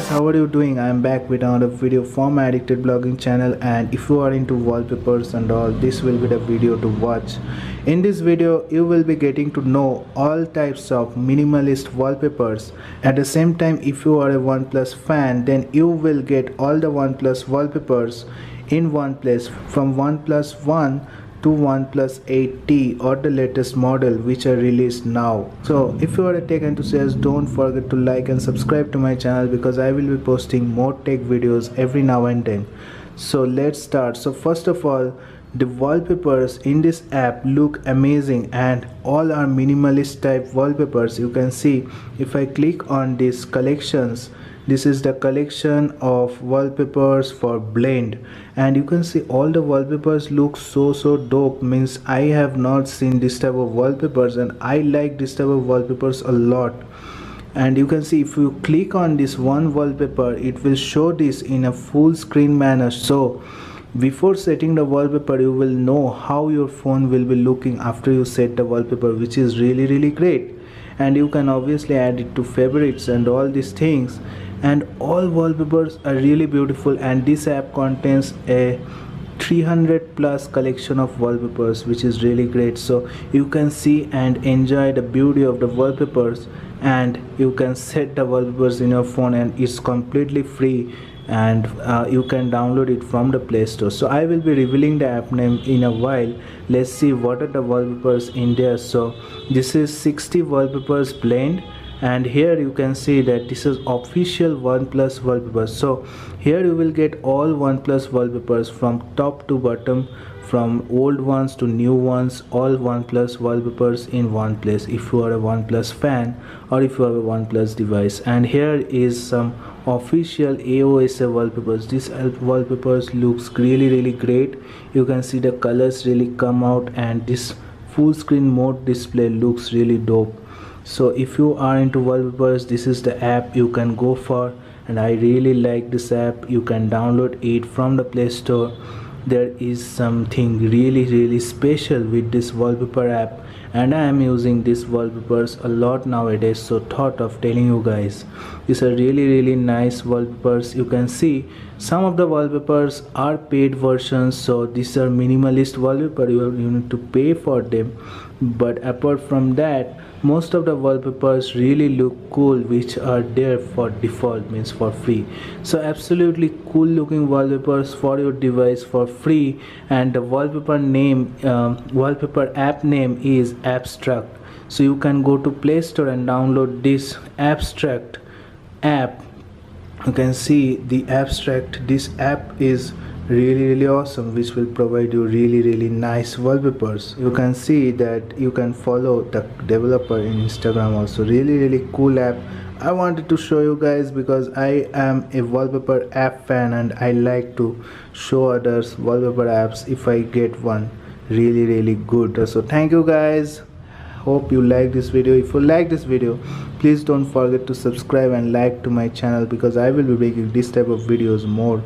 guys, how are you doing? I am back with another video from my Addicted Blogging channel, and if you are into wallpapers and all, this will be the video to watch. In this video you will be getting to know all types of minimalist wallpapers. At the same time, if you are a OnePlus fan, then you will get all the OnePlus wallpapers in one place, from OnePlus One to OnePlus 8T or the latest model which are released now. So if you are a tech enthusiast, don't forget to like and subscribe to my channel, because I will be posting more tech videos every now and then. So let's start. So first of all, the wallpapers in this app look amazing and all are minimalist type wallpapers. You can see if I click on these collections, this is the collection of wallpapers for Blend, and you can see all the wallpapers look so dope. Means I have not seen this type of wallpapers and I like this type of wallpapers a lot. And you can see if you click on this one wallpaper, it will show this in a full screen manner. So before setting the wallpaper, you will know how your phone will be looking after you set the wallpaper, which is really great. And you can obviously add it to favorites and all these things, and all wallpapers are really beautiful. And this app contains a 300 plus collection of wallpapers, which is really great. So you can see and enjoy the beauty of the wallpapers, and you can set the wallpapers in your phone, and it's completely free, and you can download it from the Play Store. So I will be revealing the app name in a while. Let's see what are the wallpapers in there. So this is 60 wallpapers Blend, and here you can see that this is official OnePlus wallpapers. So here you will get all OnePlus wallpapers from top to bottom, from old ones to new ones, all OnePlus wallpapers in one place if you are a OnePlus fan or if you have a OnePlus device. And here is some official AOSA wallpapers. These wallpapers looks really great. You can see the colors really come out, and this full screen mode display looks really dope. So if you are into wallpapers, this is the app you can go for, and I really like this app. You can download it from the Play Store. There is something really special with this wallpaper app, and I am using these wallpapers a lot nowadays, so thought of telling you guys. These are really nice wallpapers. You can see some of the wallpapers are paid versions, so these are minimalist wallpaper. You need to pay for them, but apart from that, most of the wallpapers really look cool, which are there for default, means for free. So absolutely cool looking wallpapers for your device for free. And the wallpaper name, wallpaper app name is Abstract. So you can go to Play Store and download this Abstract app. You can see the Abstract. This app is really awesome, which will provide you really nice wallpapers. You can see that you can follow the developer in Instagram also. Really cool app. I wanted to show you guys because I am a wallpaper app fan, and I like to show others wallpaper apps if I get one really good. So thank you guys, hope you like this video. If you like this video, please don't forget to subscribe and like to my channel, because I will be making this type of videos more.